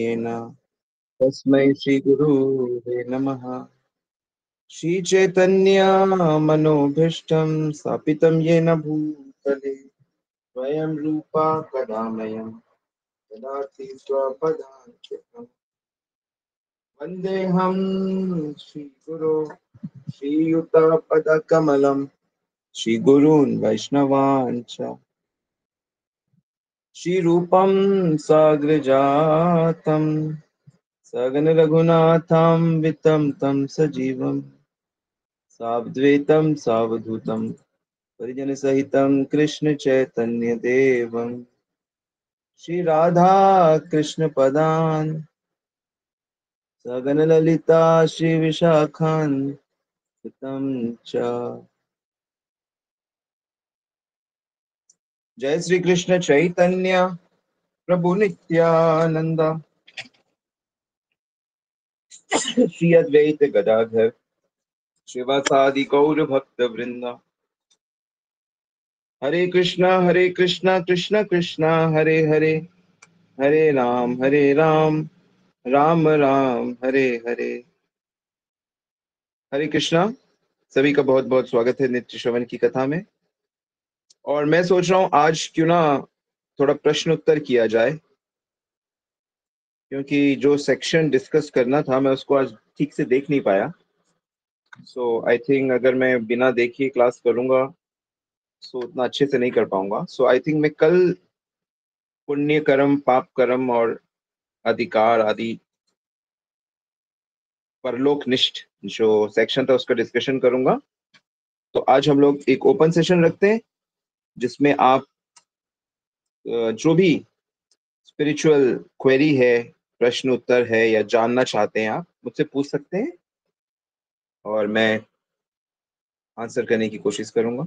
येन तस्मै श्रीगुरुवे नमः। श्रीचैतन्यमनोभीष्टं स्थापितं येन भूतले स्वयं रूपा कदा मह्यं ददाति स्वपदान्तिकम्। वन्देऽहं श्रीगुरो श्रीयुतपदकमलं श्रीगुरून् वैष्णवान् च श्रीरूपं साग्रजातं सगन रघुनाथं वितं तं सजीवं सावधूतं सावधूतं परिजन सहितं कृष्ण चैतन्य देवं श्री राधा कृष्ण पदान सगन ललिता श्री विशाखान सुतं च। जय श्री कृष्ण चैतन्य प्रभु नित्यानंद श्री अद्वैत गदाधर शिवासादि गौर भक्त वृंद। हरे कृष्णा कृष्ण कृष्ण हरे हरे, हरे राम राम राम हरे हरे। हरे कृष्णा। सभी का बहुत बहुत स्वागत है नित्य श्रवण की कथा में। और मैं सोच रहा हूँ आज क्यों ना थोड़ा प्रश्न उत्तर किया जाए, क्योंकि जो सेक्शन डिस्कस करना था मैं उसको आज ठीक से देख नहीं पाया। सो आई थिंक अगर मैं बिना देखे क्लास करूंगा सो उतना अच्छे से नहीं कर पाऊंगा। सो आई थिंक मैं कल पुण्य कर्म पाप कर्म और अधिकार आदि परलोकनिष्ठ जो सेक्शन था उसका डिस्कशन करूंगा। तो आज हम लोग एक ओपन सेशन रखते हैं जिसमें आप जो भी स्पिरिचुअल क्वेरी है, प्रश्न उत्तर है या जानना चाहते हैं आप मुझसे पूछ सकते हैं और मैं आंसर करने की कोशिश करूंगा।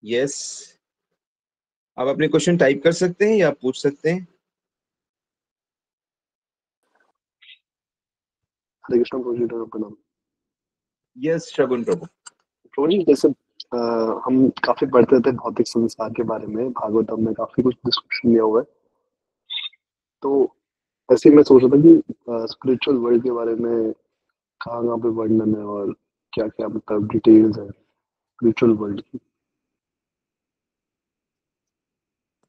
यस, आप अपने क्वेश्चन टाइप कर सकते हैं या पूछ सकते हैं। हरे कृष्ण प्रभु जी, आपका नाम। यस शगुन प्रभु। प्रभु जी, जैसे हम काफी पढ़ते थे भौतिक संसार के बारे में, भागवतम में काफी कुछ डिस्क्रिप्शन दिया हुआ है। तो ऐसे ही मैं सोच रहा था कि स्पिरिचुअल वर्ल्ड के बारे में कहाँ कहाँ पे वर्णन है और क्या क्या मतलब डिटेल्स है स्पिरिचुअल वर्ल्ड की।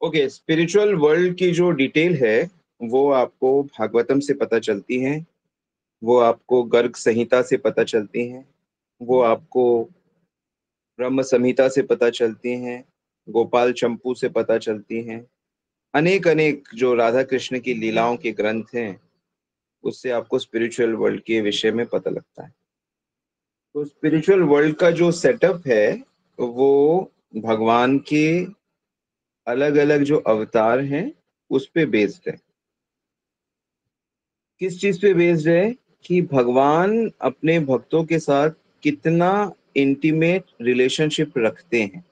ओके, स्पिरिचुअल वर्ल्ड की जो डिटेल है वो आपको भागवतम से पता चलती है, वो आपको गर्ग संहिता से पता चलती हैं, वो आपको ब्रह्म संहिता से पता चलती हैं, गोपाल चंपू से पता चलती हैं। अनेक अनेक जो राधा कृष्ण की लीलाओं के ग्रंथ हैं उससे आपको स्पिरिचुअल वर्ल्ड के विषय में पता लगता है। तो स्पिरिचुअल वर्ल्ड का जो सेटअप है वो भगवान के अलग अलग जो अवतार हैं उस पे बेस्ड है। किस चीज पे बेस्ड है कि भगवान अपने भक्तों के साथ कितना इंटीमेट रिलेशनशिप रखते हैं,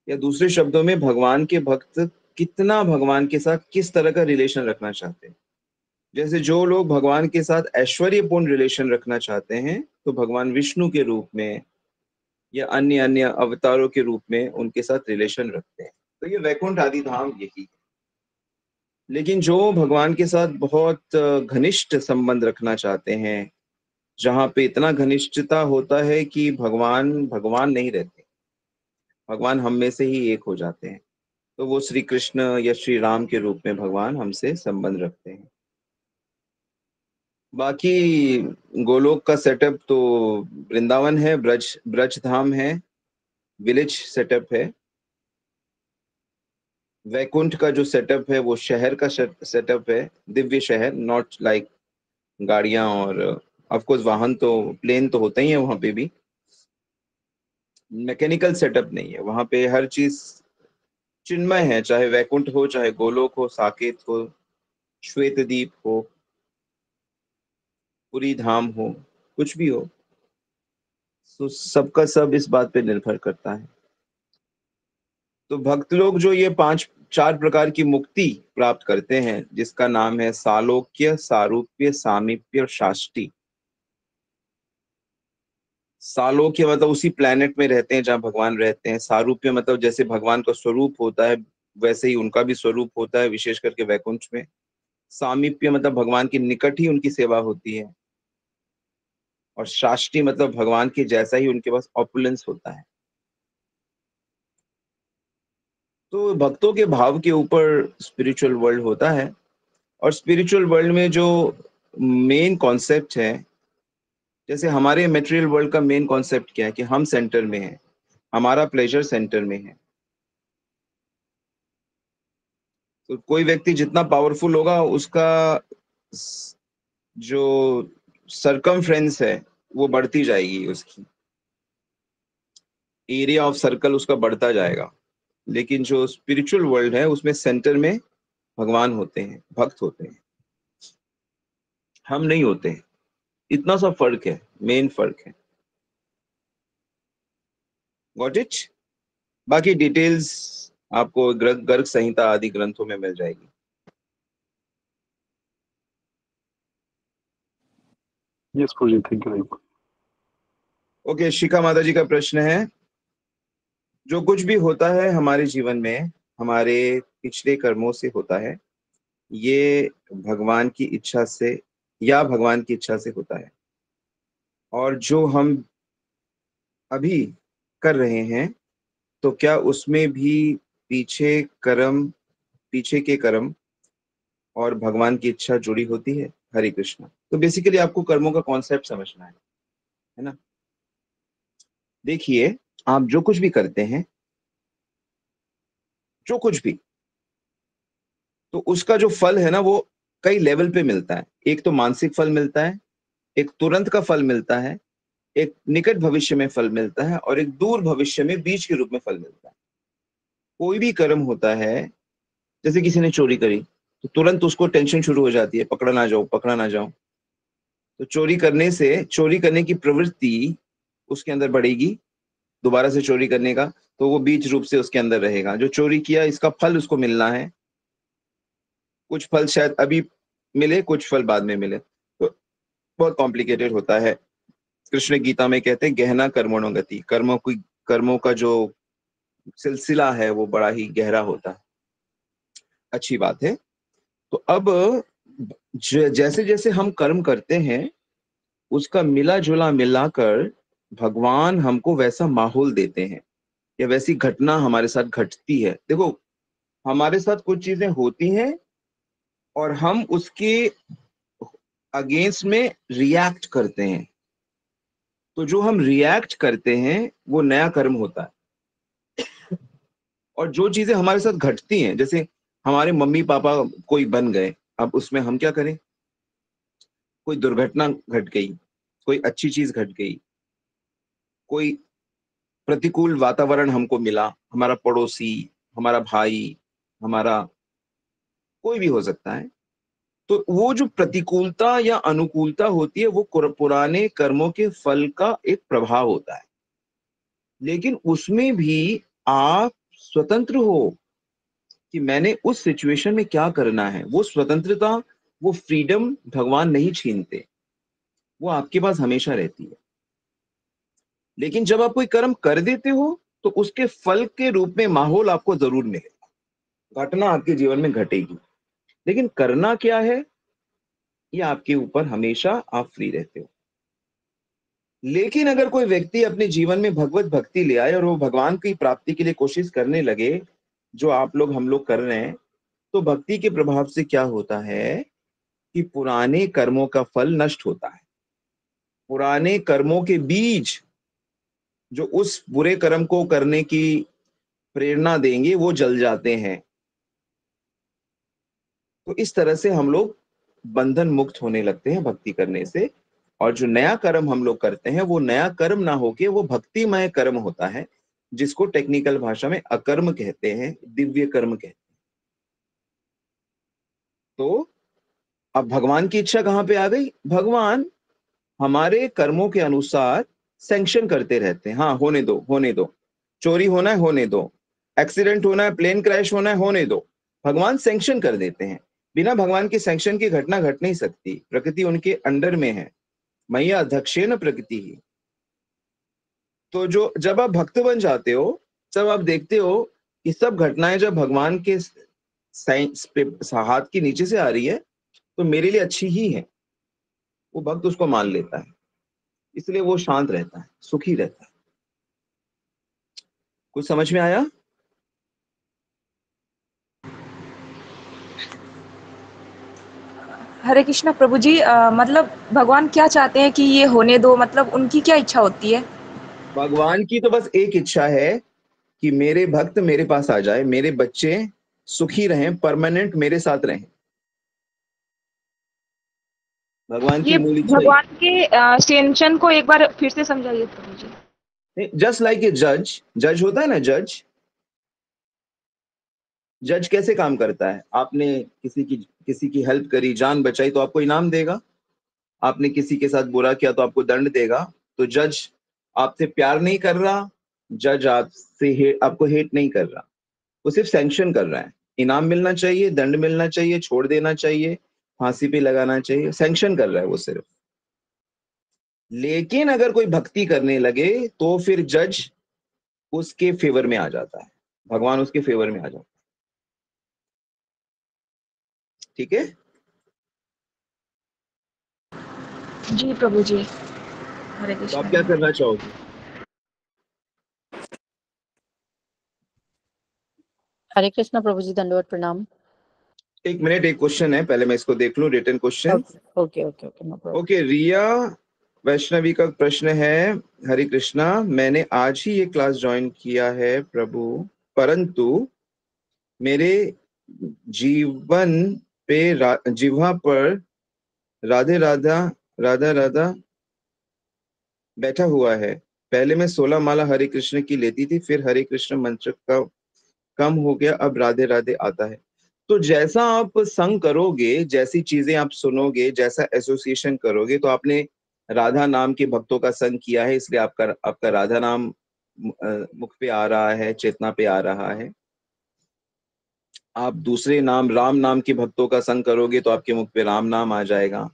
या दूसरे शब्दों में भगवान के भक्त कितना भगवान के साथ किस तरह का रिलेशन रखना चाहते हैं। जैसे जो लोग भगवान के साथ ऐश्वर्यपूर्ण रिलेशन रखना चाहते हैं तो भगवान विष्णु के रूप में या अन्य अन्य अवतारों के रूप में उनके साथ रिलेशन रखते हैं। तो ये वैकुंठ आदि धाम यही है। लेकिन जो भगवान के साथ बहुत घनिष्ठ संबंध रखना चाहते हैं, जहाँ पे इतना घनिष्ठता होता है कि भगवान भगवान नहीं रहते, भगवान हम में से ही एक हो जाते हैं, तो वो श्री कृष्ण या श्री राम के रूप में भगवान हमसे संबंध रखते हैं। बाकी गोलोक का सेटअप तो वृंदावन है, ब्रज ब्रज धाम है, विलेज सेटअप है। वैकुंठ का जो सेटअप है वो शहर का सेटअप है, दिव्य शहर, नॉट लाइक गाड़ियां और ऑफ कोर्स वाहन तो प्लेन तो होता ही है वहां पे भी, मैकेनिकल सेटअप नहीं है वहां पे। हर चीज चिन्मय है, चाहे वैकुंठ हो, चाहे गोलोक हो, साकेत हो, श्वेतदीप हो, पुरी धाम हो, कुछ भी हो, तो सबका सब इस बात पे निर्भर करता है। तो भक्त लोग जो ये पांच चार प्रकार की मुक्ति प्राप्त करते हैं जिसका नाम है सालोक्य, सारूप्य, सामीप्य और शाष्टि। सालों के मतलब उसी प्लेनेट में रहते हैं जहाँ भगवान रहते हैं। सारूप्य मतलब जैसे भगवान का स्वरूप होता है वैसे ही उनका भी स्वरूप होता है, विशेष करके वैकुंठ में। सामीप्य मतलब भगवान के निकट ही उनकी सेवा होती है। और शाष्टी मतलब भगवान के जैसा ही उनके पास ऑपुलेंस होता है। तो भक्तों के भाव के ऊपर स्पिरिचुअल वर्ल्ड होता है। और स्पिरिचुअल वर्ल्ड में जो मेन कॉन्सेप्ट है, जैसे हमारे मेटेरियल वर्ल्ड का मेन कॉन्सेप्ट क्या है कि हम सेंटर में हैं, हमारा प्लेजर सेंटर में है। तो कोई व्यक्ति जितना पावरफुल होगा उसका जो सरकमफ्रेंस है वो बढ़ती जाएगी, उसकी एरिया ऑफ सर्कल उसका बढ़ता जाएगा। लेकिन जो स्पिरिचुअल वर्ल्ड है उसमें सेंटर में भगवान होते हैं, भक्त होते हैं, हम नहीं होते हैं। इतना सा फर्क है, मेन फर्क है। Got it. बाकी डिटेल्स आपको गर्ग संहिता आदि ग्रंथों में मिल जाएगी। यस गुरुजी, थैंक यू। ओके, शिखा माता जी का प्रश्न है, जो कुछ भी होता है हमारे जीवन में हमारे पिछले कर्मों से होता है, ये भगवान की इच्छा से या भगवान की इच्छा से होता है, और जो हम अभी कर रहे हैं तो क्या उसमें भी पीछे कर्म पीछे के कर्म और भगवान की इच्छा जुड़ी होती है? हरे कृष्णा। तो बेसिकली आपको कर्मों का कॉन्सेप्ट समझना है ना। देखिए, आप जो कुछ भी करते हैं, जो कुछ भी, तो उसका जो फल है ना वो कई लेवल पे मिलता है। एक तो मानसिक फल मिलता है, एक तुरंत का फल मिलता है, एक निकट भविष्य में फल मिलता है, और एक दूर भविष्य में बीज के रूप में फल मिलता है। कोई भी कर्म होता है, जैसे किसी ने चोरी करी तो तुरंत उसको टेंशन शुरू हो जाती है, पकड़ा ना जाओ, पकड़ा ना जाओ। तो चोरी करने की प्रवृत्ति उसके अंदर बढ़ेगी, दोबारा से चोरी करने का। तो वो बीज रूप से उसके अंदर रहेगा। जो चोरी किया इसका फल उसको मिलना है, कुछ फल शायद अभी मिले, कुछ फल बाद में मिले। तो बहुत कॉम्प्लिकेटेड होता है। कृष्ण गीता में कहते हैं गहना कर्मणो गति, कर्मों का जो सिलसिला है वो बड़ा ही गहरा होता है। अच्छी बात है। तो अब जैसे जैसे हम कर्म करते हैं उसका मिला जुला मिलाकर भगवान हमको वैसा माहौल देते हैं, या वैसी घटना हमारे साथ घटती है। देखो, हमारे साथ कुछ चीजें होती हैं और हम उसके अगेंस्ट में रिएक्ट करते हैं। तो जो हम रिएक्ट करते हैं वो नया कर्म होता है। और जो चीजें हमारे साथ घटती हैं, जैसे हमारे मम्मी पापा कोई बन गए, अब उसमें हम क्या करें? कोई दुर्घटना घट गई, कोई अच्छी चीज घट गई, कोई प्रतिकूल वातावरण हमको मिला, हमारा पड़ोसी, हमारा भाई, हमारा कोई भी हो सकता है। तो वो जो प्रतिकूलता या अनुकूलता होती है वो पुराने कर्मों के फल का एक प्रभाव होता है। लेकिन उसमें भी आप स्वतंत्र हो कि मैंने उस सिचुएशन में क्या करना है। वो स्वतंत्रता, वो फ्रीडम भगवान नहीं छीनते, वो आपके पास हमेशा रहती है। लेकिन जब आप कोई कर्म कर देते हो तो उसके फल के रूप में माहौल आपको जरूर मिलेगा, घटना आपके जीवन में घटेगी। लेकिन करना क्या है ये आपके ऊपर, हमेशा आप फ्री रहते हो। लेकिन अगर कोई व्यक्ति अपने जीवन में भगवत भक्ति ले आए और वो भगवान की प्राप्ति के लिए कोशिश करने लगे, जो आप लोग हम लोग कर रहे हैं, तो भक्ति के प्रभाव से क्या होता है कि पुराने कर्मों का फल नष्ट होता है। पुराने कर्मों के बीज जो उस बुरे कर्म को करने की प्रेरणा देंगे वो जल जाते हैं। तो इस तरह से हम लोग बंधन मुक्त होने लगते हैं भक्ति करने से। और जो नया कर्म हम लोग करते हैं वो नया कर्म ना होके वो भक्तिमय कर्म होता है, जिसको टेक्निकल भाषा में अकर्म कहते हैं, दिव्य कर्म कहते हैं। तो अब भगवान की इच्छा कहाँ पे आ गई? भगवान हमारे कर्मों के अनुसार सैंक्शन करते रहते हैं। हाँ, होने दो, होने दो। चोरी होना है, होने दो। एक्सीडेंट होना है, प्लेन क्रैश होना है, होने दो। भगवान सैंक्शन कर देते हैं। बिना भगवान के सैंक्शन की घटना घट नहीं सकती। प्रकृति उनके अंडर में है। मैया अध्यक्षेन प्रकृति ही। तो जो जब आप भक्त बन जाते हो, जब आप देखते हो कि सब घटनाएं जब भगवान के साइंस पे हाथ के नीचे से आ रही है तो मेरे लिए अच्छी ही है, वो भक्त उसको मान लेता है, इसलिए वो शांत रहता है, सुखी रहता है। कुछ समझ में आया? हरे कृष्णा प्रभु जी, मतलब भगवान क्या चाहते हैं कि ये होने दो, मतलब उनकी क्या इच्छा होती है? भगवान की तो बस एक इच्छा है कि मेरे भक्त मेरे पास आ जाए, मेरे बच्चे सुखी रहें, परमानेंट मेरे साथ रहें। भगवान की ये मूल इच्छा ही। भगवान के इंटेंशन को एक बार फिर से समझाइए प्रभु जी। जस्ट लाइक ए जज, जज होता है ना, जज, जज कैसे काम करता है? आपने किसी की हेल्प करी, जान बचाई, तो आपको इनाम देगा। आपने किसी के साथ बुरा किया तो आपको दंड देगा। तो जज आपसे प्यार नहीं कर रहा, जज आपको हेट नहीं कर रहा, वो सिर्फ सैंक्शन कर रहा है। इनाम मिलना चाहिए, दंड मिलना चाहिए, छोड़ देना चाहिए, फांसी पे लगाना चाहिए, सैंक्शन कर रहा है वो सिर्फ। लेकिन अगर कोई भक्ति करने लगे तो फिर जज उसके फेवर में आ जाता है, भगवान उसके फेवर में आ जाता है। ठीक है? जी प्रभु जी, हरे तो आप कृष्णा। क्या करना चाहोगे? हरे कृष्णा प्रभु जी, दंडवत प्रणाम। एक मिनट, एक क्वेश्चन है, पहले मैं इसको देख लूं, written question. Okay okay okay, no problem. Okay, Riya Vaishnavi का प्रश्न है, हरे कृष्णा, मैंने आज ही ये क्लास ज्वाइन किया है प्रभु, परंतु मेरे जीवन पे जिह्वा पर राधे राधा राधा राधा बैठा हुआ है। पहले मैं 16 माला हरे कृष्ण की लेती थी, फिर हरे कृष्ण मंत्र का कम हो गया, अब राधे राधे आता है। तो जैसा आप संग करोगे, जैसी चीजें आप सुनोगे, जैसा एसोसिएशन करोगे, तो आपने राधा नाम के भक्तों का संग किया है, इसलिए आपका आपका राधा नाम मुख पे आ रहा है, चेतना पे आ रहा है। आप दूसरे नाम राम नाम के भक्तों का संग करोगे तो आपके मुख पे राम नाम आ जाएगा।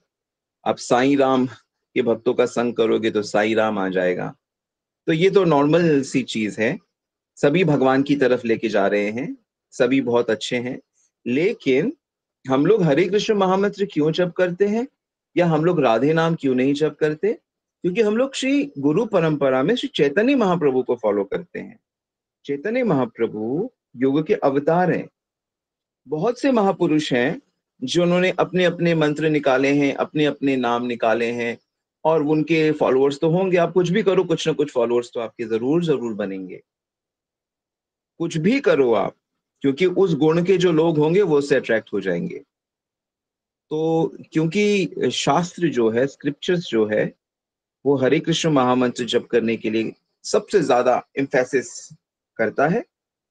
आप साईं राम के भक्तों का संग करोगे तो साईं राम आ जाएगा। तो ये तो नॉर्मल सी चीज है, सभी भगवान की तरफ लेके जा रहे हैं, सभी बहुत अच्छे हैं। लेकिन हम लोग हरे कृष्ण महामंत्र क्यों जप करते हैं, या हम लोग राधे नाम क्यों नहीं जप करते? क्योंकि हम लोग श्री गुरु परंपरा में श्री चैतन्य महाप्रभु को फॉलो करते हैं। चैतन्य महाप्रभु युग के अवतार हैं। बहुत से महापुरुष हैं जिन्होंने अपने अपने मंत्र निकाले हैं, अपने अपने नाम निकाले हैं, और उनके फॉलोअर्स तो होंगे। आप कुछ भी करो, कुछ ना कुछ फॉलोअर्स तो आपके जरूर जरूर बनेंगे। कुछ भी करो आप, क्योंकि उस गुण के जो लोग होंगे वो उससे अट्रैक्ट हो जाएंगे। तो क्योंकि शास्त्र जो है, स्क्रिप्चर्स जो है, वो हरे कृष्ण महामंत्र जप करने के लिए सबसे ज्यादा एम्फेसिस करता है,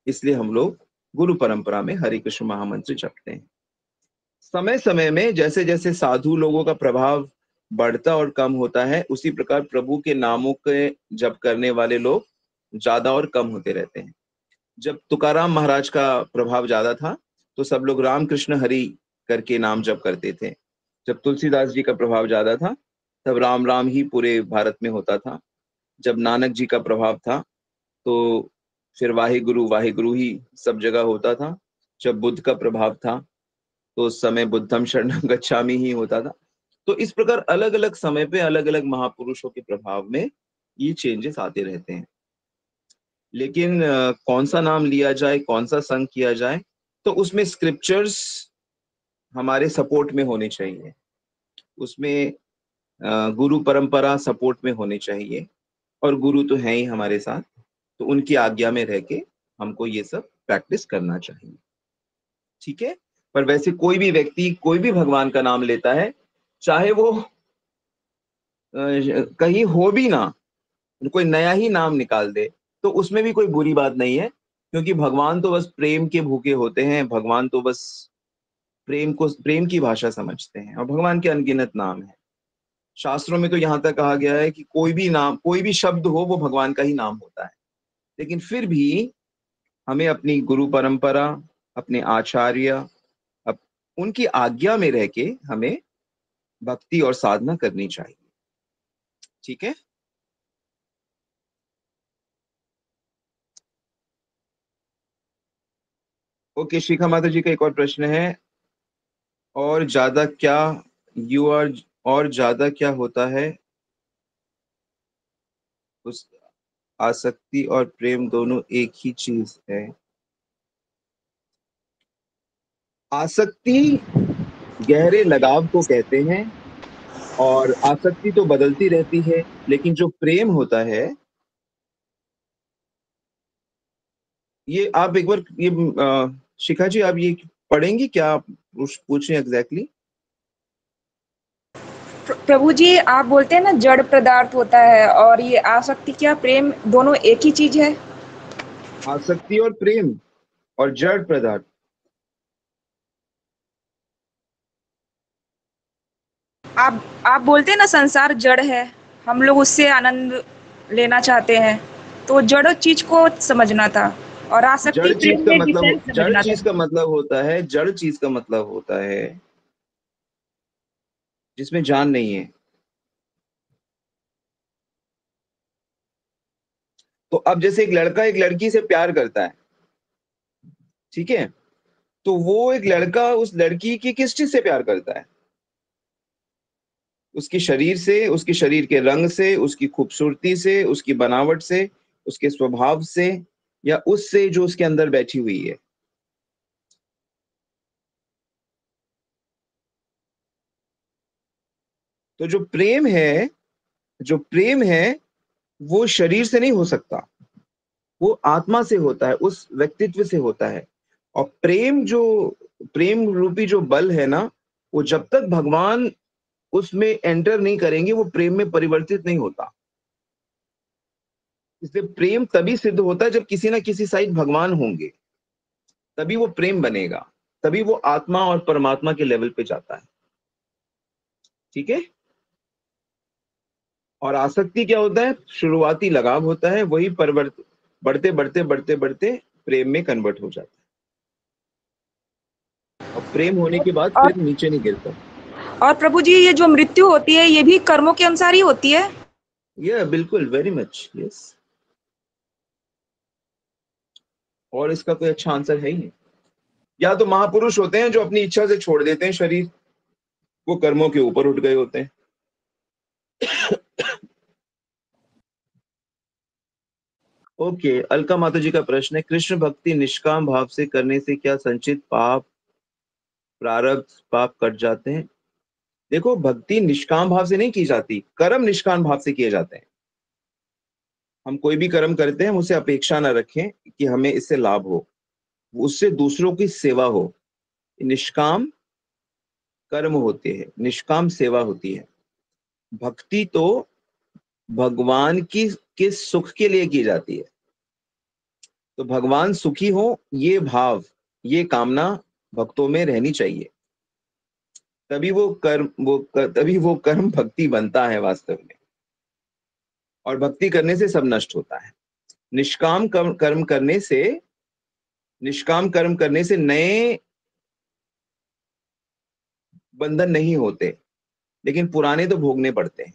इसलिए हम लोग गुरु परंपरा में हरे कृष्ण महामंत्र जपते हैं। समय समय में जैसे जैसे साधु लोगों का प्रभाव बढ़ता और कम होता है, उसी प्रकार प्रभु के नामों के जप करने वाले लोग ज्यादा और कम होते रहते हैं। जब तुकाराम महाराज का प्रभाव ज्यादा था तो सब लोग राम कृष्ण हरि करके नाम जप करते थे। जब तुलसीदास जी का प्रभाव ज्यादा था तब राम राम ही पूरे भारत में होता था। जब नानक जी का प्रभाव था तो फिर वाहे गुरु ही सब जगह होता था। जब बुद्ध का प्रभाव था तो उस समय बुद्धम शरणम गच्छामि ही होता था। तो इस प्रकार अलग अलग समय पे अलग अलग महापुरुषों के प्रभाव में ये चेंजेस आते रहते हैं। लेकिन कौन सा नाम लिया जाए, कौन सा संग किया जाए, तो उसमें स्क्रिप्चर्स हमारे सपोर्ट में होने चाहिए, उसमें गुरु परंपरा सपोर्ट में होनी चाहिए, और गुरु तो है ही हमारे साथ, तो उनकी आज्ञा में रह के हमको ये सब प्रैक्टिस करना चाहिए। ठीक है? पर वैसे कोई भी व्यक्ति कोई भी भगवान का नाम लेता है, चाहे वो कहीं हो भी ना, कोई नया ही नाम निकाल दे, तो उसमें भी कोई बुरी बात नहीं है, क्योंकि भगवान तो बस प्रेम के भूखे होते हैं। भगवान तो बस प्रेम की भाषा समझते हैं, और भगवान के अनगिनत नाम है। शास्त्रों में तो यहाँ तक कहा गया है कि कोई भी नाम, कोई भी शब्द हो, वो भगवान का ही नाम होता है। लेकिन फिर भी हमें अपनी गुरु परंपरा, अपने आचार्य, अप, उनकी आज्ञा में रह के हमें भक्ति और साधना करनी चाहिए। ठीक है? ओके, शिखा माता जी का एक और प्रश्न है। और ज्यादा क्या यू आर और ज्यादा क्या होता है उस आसक्ति और प्रेम दोनों एक ही चीज है? आसक्ति गहरे लगाव को कहते हैं, और आसक्ति तो बदलती रहती है, लेकिन जो प्रेम होता है, ये आप एक बार ये शिखा जी आप ये पढ़ेंगी क्या? आप पूछ रहे हैं एग्जैक्टली? प्रभु जी, आप बोलते हैं ना जड़ पदार्थ होता है और ये आसक्ति क्या प्रेम दोनों एक ही चीज है? आसक्ति और प्रेम और जड़ पदार्थ। आप बोलते हैं ना संसार जड़ है, हम लोग उससे आनंद लेना चाहते हैं, तो जड़ चीज को समझना था और आसक्ति जड़ चीज प्रेम का में मतलब, डिफरेंस समझना था। जड़ चीज का मतलब होता है जिसमें जान नहीं है। तो अब जैसे एक लड़का एक लड़की से प्यार करता है, ठीक है, तो वो एक लड़का उस लड़की की किस चीज से प्यार करता है? उसकी शरीर से, उसके शरीर के रंग से, उसकी खूबसूरती से, उसकी बनावट से, उसके स्वभाव से, या उससे जो उसके अंदर बैठी हुई है। तो जो प्रेम है वो शरीर से नहीं हो सकता, वो आत्मा से होता है, उस व्यक्तित्व से होता है। और प्रेम रूपी जो बल है ना, वो जब तक भगवान उसमें एंटर नहीं करेंगे वो प्रेम में परिवर्तित नहीं होता। इसलिए प्रेम तभी सिद्ध होता है जब किसी ना किसी साइड भगवान होंगे, तभी वो प्रेम बनेगा, तभी वो आत्मा और परमात्मा के लेवल पे जाता है। ठीक है। और आसक्ति क्या होता है? शुरुआती लगाव होता है, वही परिवर्त बढ़ते बढ़ते बढ़ते बढ़ते प्रेम में कन्वर्ट हो जाता है, और प्रेम होने के बाद और फिर नीचे नहीं गिरता। और प्रभु जी, ये जो मृत्यु होती है ये भी कर्मों के अनुसार ही होती है? ये बिल्कुल, वेरी मच, यस। और इसका कोई अच्छा आंसर है ही नहीं। या तो महापुरुष होते हैं जो अपनी इच्छा से छोड़ देते हैं शरीर, वो कर्मों के ऊपर उठ गए होते हैं। ओके, अलका माता जी का प्रश्न है, कृष्ण भक्ति निष्काम भाव से करने से क्या संचित पाप प्रारब्ध पाप कट जाते हैं? देखो, भक्ति निष्काम भाव से नहीं की जाती, कर्म निष्काम भाव से किए जाते हैं। हम कोई भी कर्म करते हैं, उसे अपेक्षा न रखें कि हमें इससे लाभ हो, उससे दूसरों की सेवा हो। निष्काम कर्म होते हैं, निष्काम सेवा होती है। भक्ति तो भगवान की के सुख के लिए की जाती है। तो भगवान सुखी हो, ये भाव, ये कामना भक्तों में रहनी चाहिए, तभी वो कर्म भक्ति बनता है वास्तव में। और भक्ति करने से सब नष्ट होता है। निष्काम कर्म करने से नए बंधन नहीं होते, लेकिन पुराने तो भोगने पड़ते हैं।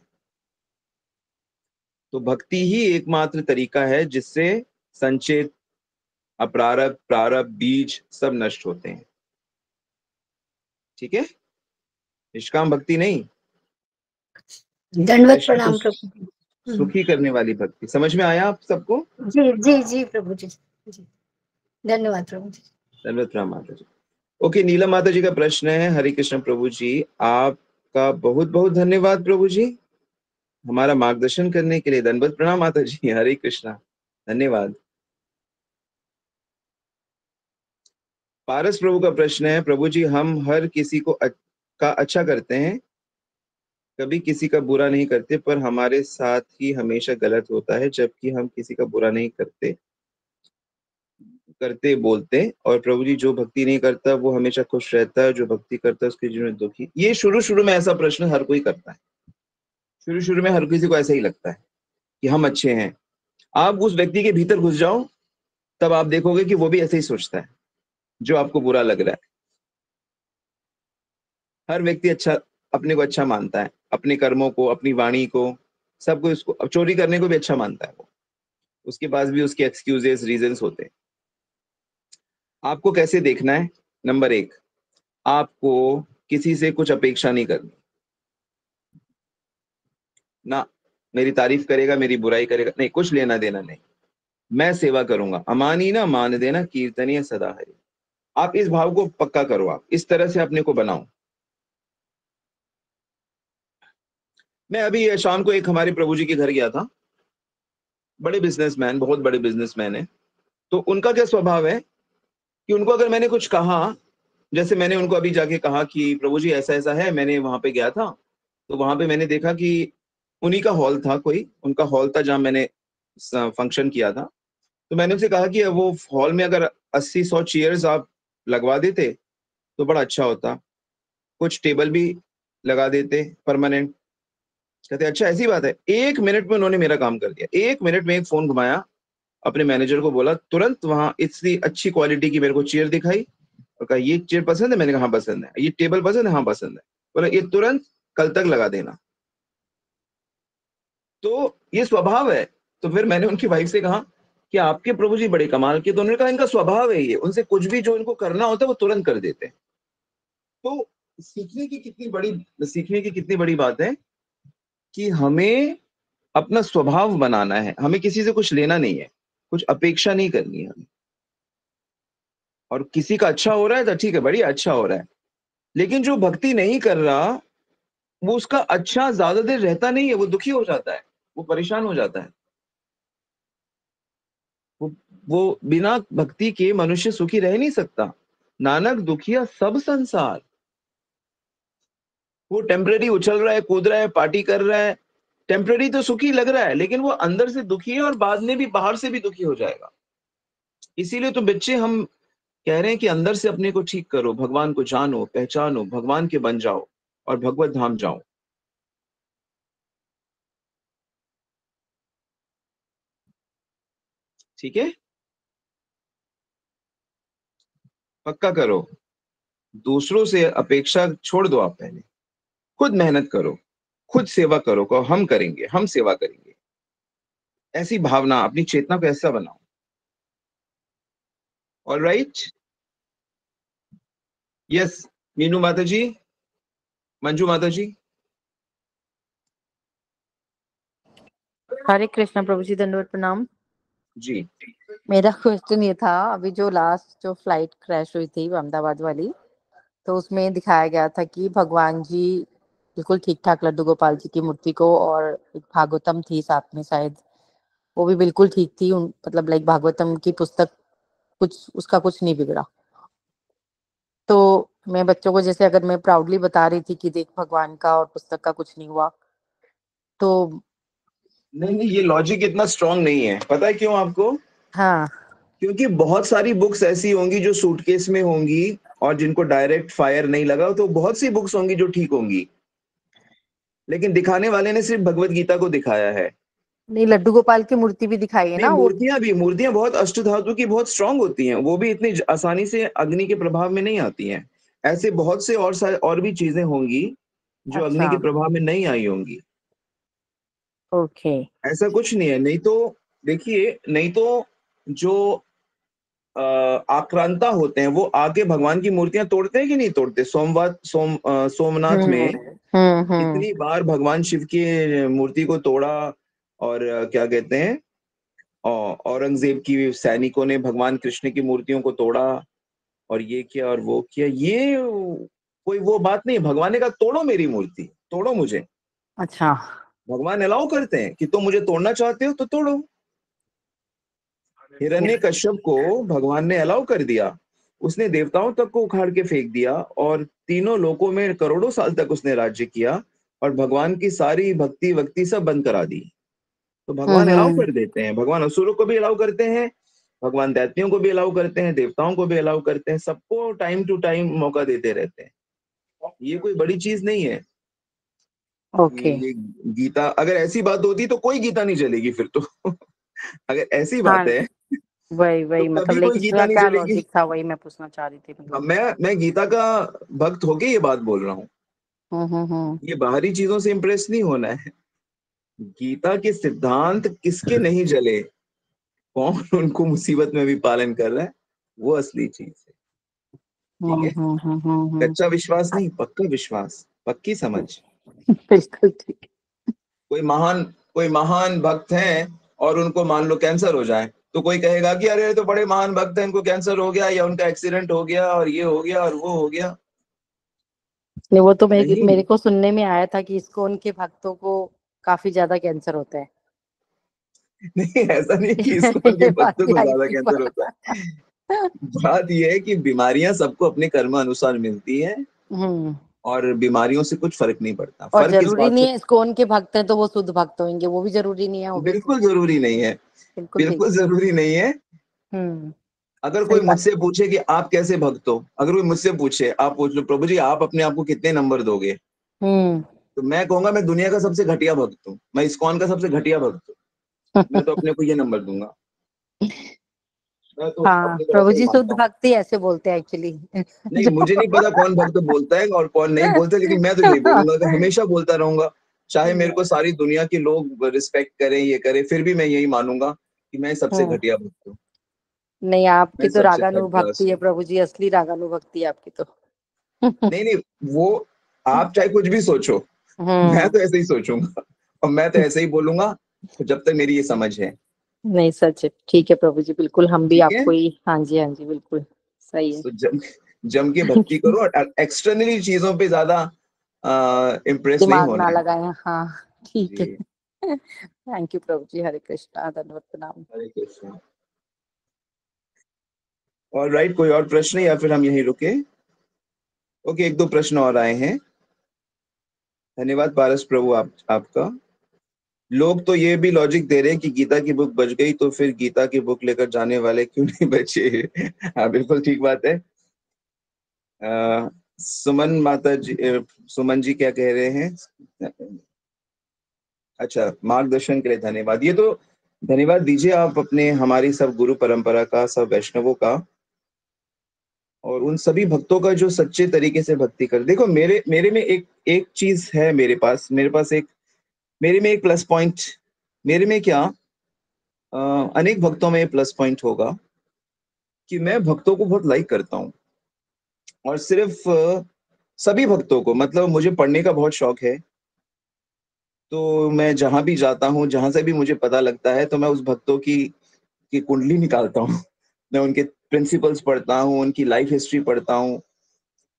तो भक्ति ही एकमात्र तरीका है जिससे संचित अप्रारब्ध प्रारब्ध बीज सब नष्ट होते हैं। ठीक है। निष्काम भक्ति नहीं, दंडवत कृष्ण को प्रणाम प्रभु जी। सुखी करने वाली भक्ति। समझ में आया आप सबको? जी जी जी प्रभु जी, जी धन्यवाद प्रभु जी। धन्यवाद राम माता जी। ओके, नीलम माता जी का प्रश्न है, हरे कृष्ण प्रभु जी, आपका बहुत बहुत धन्यवाद प्रभु जी, हमारा मार्गदर्शन करने के लिए। धन्यवाद प्रणाम माता जी, हरे कृष्णा, धन्यवाद। पारस प्रभु का प्रश्न है, प्रभु जी हम हर किसी का अच्छा करते हैं, कभी किसी का बुरा नहीं करते, पर हमारे साथ ही हमेशा गलत होता है, जबकि हम किसी का बुरा नहीं करते करते बोलते। और प्रभु जी जो भक्ति नहीं करता वो हमेशा खुश रहता है, जो भक्ति करता है उसके जीवन में दुखी। ये शुरू शुरू में ऐसा प्रश्न हर कोई करता है, शुरू शुरू में हर किसी को ऐसा ही लगता है कि हम अच्छे हैं। आप उस व्यक्ति के भीतर घुस जाओ, तब आप देखोगे कि वो भी ऐसे ही सोचता है जो आपको बुरा लग रहा है। हर व्यक्ति अच्छा, अपने को अच्छा मानता है, अपने कर्मों को, अपनी वाणी को, सबको। इसको अब चोरी करने को भी अच्छा मानता है वो, उसके पास भी उसके एक्सक्यूजेस रीजंस होते हैं। आपको कैसे देखना है? नंबर 1, आपको किसी से कुछ अपेक्षा नहीं करनी ना। मेरी तारीफ करेगा, मेरी बुराई करेगा, नहीं, कुछ लेना देना नहीं। मैं सेवा करूंगा, अमानी ना मान देना, कीर्तनीय सदा हरि। आप इस भाव को पक्का करो, आप इस तरह से अपने को बनाओ। मैं अभी शाम को एक हमारे प्रभु जी के घर गया था, बड़े बिजनेसमैन, बहुत बड़े बिजनेसमैन है। तो उनका क्या स्वभाव है कि उनको अगर मैंने कुछ कहा, जैसे मैंने उनको अभी जाके कहा कि प्रभु जी ऐसा ऐसा है, मैंने वहां पे गया था, तो वहां पे मैंने देखा कि उन्हीं का हॉल था, कोई उनका हॉल था जहां मैंने फंक्शन किया था। तो मैंने उनसे कहा कि वो हॉल में अगर 80-100 चेयर्स आप लगवा देते तो बड़ा अच्छा होता, कुछ टेबल भी लगा देते परमानेंट। कहते अच्छा ऐसी बात है। 1 मिनट में उन्होंने मेरा काम कर दिया। 1 मिनट में एक फोन घुमाया, अपने मैनेजर को बोला, तुरंत वहां इतनी अच्छी क्वालिटी की मेरे को चेयर दिखाई और कहा ये चेयर पसंद है? मैंने कहा हाँ पसंद है। ये टेबल पसंद है? हाँ पसंद है। बोला ये तुरंत कल तक लगा देना। तो ये स्वभाव है। तो फिर मैंने उनकी वाइफ से कहा कि आपके प्रभु जी बड़े कमाल के। तो उन्होंने कहा इनका स्वभाव है ये, उनसे कुछ भी जो इनको करना होता है वो तुरंत कर देते हैं। तो सीखने की कितनी बड़ी बात है कि हमें अपना स्वभाव बनाना है, हमें किसी से कुछ लेना नहीं है, कुछ अपेक्षा नहीं करनी है हमें। और किसी का अच्छा हो रहा है तो ठीक है, बढ़िया, अच्छा हो रहा है। लेकिन जो भक्ति नहीं कर रहा, वो उसका अच्छा ज्यादा देर रहता नहीं है, वो दुखी हो जाता है, वो परेशान हो जाता है। वो वो बिना भक्ति के मनुष्य सुखी रह नहीं सकता। नानक दुखिया सब संसार। वो टेम्परेरी उछल रहा है, कूद रहा है, पार्टी कर रहा है, टेम्परेरी तो सुखी लग रहा है, लेकिन वो अंदर से दुखी है और बाद में भी बाहर से भी दुखी हो जाएगा। इसीलिए तो बच्चे हम कह रहे हैं कि अंदर से अपने को ठीक करो, भगवान को जानो, पहचानो, भगवान के बन जाओ और भगवत धाम जाओ। ठीक है, पक्का करो। दूसरों से अपेक्षा छोड़ दो, आप पहले खुद मेहनत करो, खुद सेवा करो, कहो हम करेंगे, हम सेवा करेंगे। ऐसी भावना, अपनी चेतना को ऐसा बनाओ। All right, yes. मीनू माता जी, मंजू माता जी। हरे कृष्णा प्रभु जी, दंडवत प्रणाम जी। मेरा क्वेश्चन ये था, अभी जो लास्ट जो फ्लाइट क्रैश हुई थी अहमदाबाद वाली, तो उसमें दिखाया गया था कि भगवान जी बिल्कुल ठीक ठाक, लड्डू गोपाल जी की मूर्ति को, और एक भागवतम थी साथ में शायद, वो भी बिल्कुल ठीक थी। मतलब लाइक भागवतम की पुस्तक, कुछ उसका कुछ नहीं बिगड़ा। तो मैं बच्चों को जैसे अगर मैं प्राउडली बता रही थी कि देख भगवान का और पुस्तक का कुछ नहीं हुआ, तो नहीं नहीं, ये लॉजिक इतना स्ट्रांग नहीं है। पता है क्यों आपको? हाँ, क्योंकि बहुत सारी बुक्स ऐसी होंगी जो सूटकेस में होंगी और जिनको डायरेक्ट फायर नहीं लगा, तो बहुत सी बुक्स होंगी जो ठीक होंगी, लेकिन दिखाने वाले ने सिर्फ भगवत गीता को दिखाया है। नहीं, लड्डू गोपाल की मूर्ति भी दिखाई है नहीं, ना वो। मूर्तियां बहुत अष्टधातु की बहुत स्ट्रांग होती हैं, वो भी इतनी आसानी से अग्नि के प्रभाव में नहीं आती हैं। ऐसे बहुत से और भी चीजें होंगी जो अग्नि अच्छा, के प्रभाव में नहीं आई होंगी। ओके। ऐसा कुछ नहीं है। नहीं तो देखिए, नहीं तो जो आक्रांता होते हैं वो आके भगवान की मूर्तियां तोड़ते हैं कि नहीं तोड़ते? सोमनाथ में हम्म। कितनी बार भगवान शिव की मूर्ति को तोड़ा। और क्या कहते हैं, औरंगजेब की सैनिकों ने भगवान कृष्ण की मूर्तियों को तोड़ा और ये किया और वो किया। ये कोई वो बात नहीं है। भगवान ने कहा तोड़ो मेरी मूर्ति, तोड़ो मुझे। अच्छा। भगवान अलाउ करते हैं कि तुम मुझे तोड़ना चाहते हो तो तोड़ो। हिरण्यकश्यप को भगवान ने अलाउ कर दिया, उसने देवताओं तक को उखाड़ के फेंक दिया और तीनों लोकों में करोड़ों साल तक उसने राज्य किया और भगवान की सारी भक्ति वक्ति सब बंद करा दी। तो भगवान अलाउ हम्म। कर देते हैं, भगवान असुरों को भी अलाउ करते हैं, भगवान दैत्यों को भी अलाउ करते हैं, देवताओं को भी अलाउ करते हैं, सबको टाइम टू टाइम मौका देते रहते हैं। ये कोई बड़ी चीज नहीं है। ओके। ये गीता, अगर ऐसी बात होती तो कोई गीता नहीं चलेगी फिर तो अगर ऐसी हाँ, बात है वही तो वही मतलब कभी लाइक कोई गीता इसका नहीं क्या चलेगी। लॉजिक था, वही मैं पूछना चाह रही थी हाँ, मतलब। मैं गीता का भक्त होके ये बात बोल रहा हूँ। हम्म। ये बाहरी चीजों से इंप्रेस नहीं होना है। गीता के सिद्धांत किसके नहीं जले, कौन उनको मुसीबत में भी पालन कर रहा है, वो असली चीज है। ठीक है, कच्चा विश्वास नहीं, पक्का विश्वास, पक्की समझ। बिल्कुल ठीक। कोई महान भक्त हैं और उनको मान लो कैंसर हो जाए, तो कोई कहेगा कि अरे ये तो बड़े महान भक्त हैं, इनको कैंसर हो गया या उनका एक्सीडेंट हो गया और ये हो गया और वो हो गया। नहीं, वो तो मेरे नहीं मेरे को सुनने में आया था कि इस्कॉन के भक्तों को काफी ज्यादा कैंसर होता है। नहीं, ऐसा नहीं कि इस्कॉन के ये बात भक्तों भी को आई ज्यादा थी कैंसर होता है। बात यह है कि बीमारियां सबको अपने कर्म अनुसार मिलती है हम्म। और बीमारियों से कुछ फर्क नहीं पड़ता। और फर्क इस जरूरी बात से, नहीं है इस्कॉन के भक्त हैं तो वो शुद्ध भक्त होंगे, वो भी जरूरी नहीं है, ऑब्वियसली। बिल्कुल जरूरी नहीं है, बिल्कुल ठीक। बिल्कुल जरूरी नहीं है। हम्म। अगर सही कोई बात। मुझसे पूछे कि आप कैसे भक्त हो, अगर कोई मुझसे पूछे, आप पूछ लो प्रभु जी आप अपने आप को कितने नंबर दोगे, हम्म। तो मैं कहूंगा मैं दुनिया का सबसे घटिया भक्त हूँ, मैं इस्कॉन का सबसे घटिया भक्त हूँ। मैं तो अपने को ये नंबर दूंगा, मैं तो हाँ, अपनी तरफ प्रभु से ही जी शुद्ध मानता हूँ। भक्ति ऐसे बोलते हैं एक्चुअली। नहीं, मुझे नहीं पता कौन भक्त बोलता है और कौन नहीं बोलता, लेकिन मैं तो यही बोलूंगा कि हमेशा बोलता रहूंगा, चाहे मेरे को सारी दुनिया के लोग रिस्पेक्ट करें, ये करें, फिर भी मैं यही मानूंगा कि मैं सबसे हम्म। घटिया भक्त हूँ, नहीं, आपकी मैं तो सबसे थर्ड क्लास रागानुभक्ति है हूँ। प्रभु जी, असली रागानुभक्ति है आपकी तो। नहीं नहीं, वो आप चाहे कुछ भी सोचो, मैं हम्म। तो ऐसे ही सोचूंगा और मैं तो ऐसे ही बोलूंगा जब तक मेरी ये समझ है। नहीं, सच है, ठीक है प्रभु जी, बिल्कुल हम भी ठीक है, आपको ही, हाँ जी हाँ जी, बिल्कुल सही है। तो जम जम के भक्ति करो और एक्सटर्नली चीजों पे ज्यादा इम्प्रेस नहीं दिमाग होना ना है। लगाए, हाँ। ठीक है। जी, थैंक यू प्रभु जी, हरे कृष्णा, धन्यवाद, प्रणाम। हरे कृष्णा। और राइट, कोई और प्रश्न या फिर हम यहीं रुके? ओके, एक दो प्रश्न और आए हैं। धन्यवाद पारस प्रभु, आपका। लोग तो ये भी लॉजिक दे रहे हैं कि गीता की बुक बच गई तो फिर गीता की बुक लेकर जाने वाले क्यों नहीं बचे। हाँ, बिल्कुल ठीक बात है। अ, सुमन माता जी, सुमन जी क्या कह रहे हैं? अच्छा, मार्गदर्शन के लिए धन्यवाद। ये तो धन्यवाद दीजिए आप अपने, हमारी सब गुरु परंपरा का, सब वैष्णवों का और उन सभी भक्तों का जो सच्चे तरीके से भक्ति कर। देखो मेरे मेरे में एक एक चीज है, मेरे पास एक, मेरे में एक प्लस पॉइंट, मेरे में क्या, अनेक भक्तों में प्लस पॉइंट होगा कि मैं भक्तों को बहुत लाइक करता हूँ और सिर्फ सभी भक्तों को, मतलब मुझे पढ़ने का बहुत शौक है, तो मैं जहां भी जाता हूँ, जहां से भी मुझे पता लगता है, तो मैं उस भक्तों की कुंडली निकालता हूँ। मैं उनके प्रिंसिपल्स पढ़ता हूँ, उनकी लाइफ हिस्ट्री पढ़ता हूँ,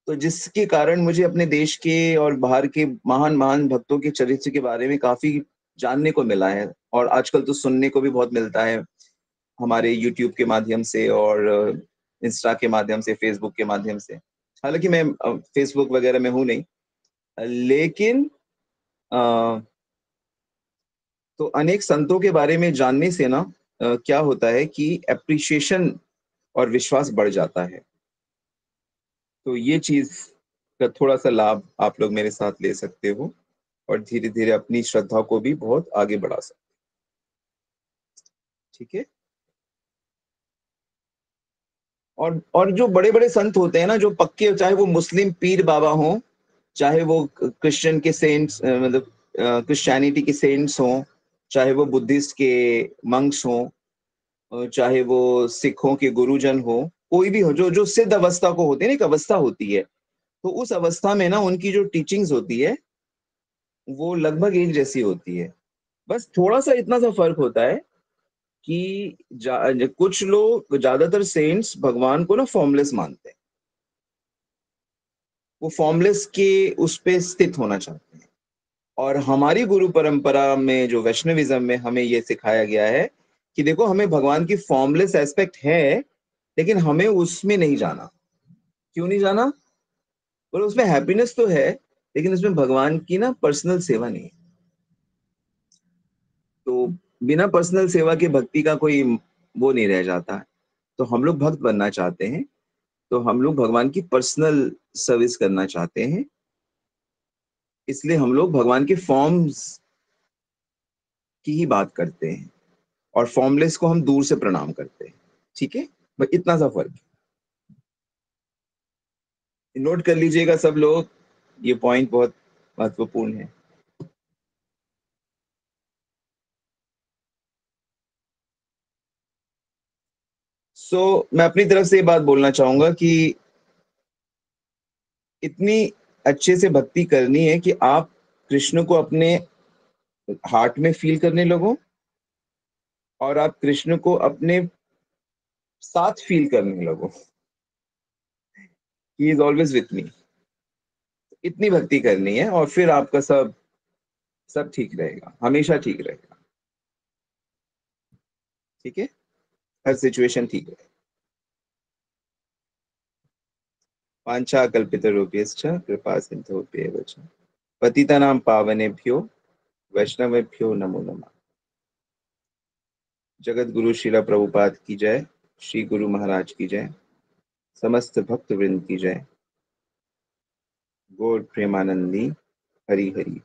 तो जिसके कारण मुझे अपने देश के और बाहर के महान महान भक्तों के चरित्र के बारे में काफी जानने को मिला है और आजकल तो सुनने को भी बहुत मिलता है हमारे यूट्यूब के माध्यम से और इंस्टा के माध्यम से, फेसबुक के माध्यम से। हालांकि मैं फेसबुक वगैरह में हूँ नहीं, लेकिन अ, तो अनेक संतों के बारे में जानने से ना क्या होता है कि एप्रिशिएशन और विश्वास बढ़ जाता है। तो ये चीज का थोड़ा सा लाभ आप लोग मेरे साथ ले सकते हो और धीरे धीरे अपनी श्रद्धा को भी बहुत आगे बढ़ा सकते। ठीक है, और जो बड़े बड़े संत होते हैं ना, जो पक्के, चाहे वो मुस्लिम पीर बाबा हों, चाहे वो क्रिश्चियन के सेंट्स, मतलब क्रिश्चियनिटी के सेंट्स हों, चाहे वो बुद्धिस्ट के मंक्स हों, चाहे वो सिखों के गुरुजन हो, कोई भी हो, जो जो सिद्ध अवस्था को होते हैं ना, एक अवस्था होती है, तो उस अवस्था में ना उनकी जो टीचिंग्स होती है वो लगभग एक जैसी होती है। बस थोड़ा सा इतना सा फर्क होता है कि कुछ लोग, ज्यादातर सेंट्स भगवान को ना फॉर्मलेस मानते हैं, वो फॉर्मलेस के उस पे स्थित होना चाहते हैं। और हमारी गुरु परंपरा में, जो वैष्णविज्म में हमें ये सिखाया गया है कि देखो हमें भगवान की फॉर्मलेस एस्पेक्ट है, लेकिन हमें उसमें नहीं जाना। क्यों नहीं जाना? बोलो उसमें हैप्पीनेस तो है, लेकिन उसमें भगवान की ना पर्सनल सेवा नहीं है। तो बिना पर्सनल सेवा के भक्ति का कोई वो नहीं रह जाता। तो हम लोग भक्त बनना चाहते हैं, तो हम लोग भगवान की पर्सनल सर्विस करना चाहते हैं, इसलिए हम लोग भगवान के फॉर्म्स की ही बात करते हैं और फॉर्मलेस को हम दूर से प्रणाम करते हैं। ठीक है, बस इतना सा फर्क है। नोट कर लीजिएगा सब लोग, ये पॉइंट बहुत महत्वपूर्ण है। मैं अपनी तरफ से ये बात बोलना चाहूंगा कि इतनी अच्छे से भक्ति करनी है कि आप कृष्ण को अपने हार्ट में फील करने लगो और आप कृष्ण को अपने साथ फील करने लगो। He is always with me. इतनी भक्ति करनी है और फिर आपका सब सब ठीक रहेगा, हमेशा ठीक रहेगा। ठीक है, हर सिचुएशन ठीक है। वाञ्छा कल्पितरुभ्यश्च कृपा सिन्धुभ्येव च पतितानां पावनेभ्यो वैष्णवेभ्यो नमो नमः। जगत गुरु श्रीला प्रभुपाद की जय, श्री गुरु महाराज की जय, समस्त भक्त वृंद की जय। गौर प्रेमानंदी हरि हरि।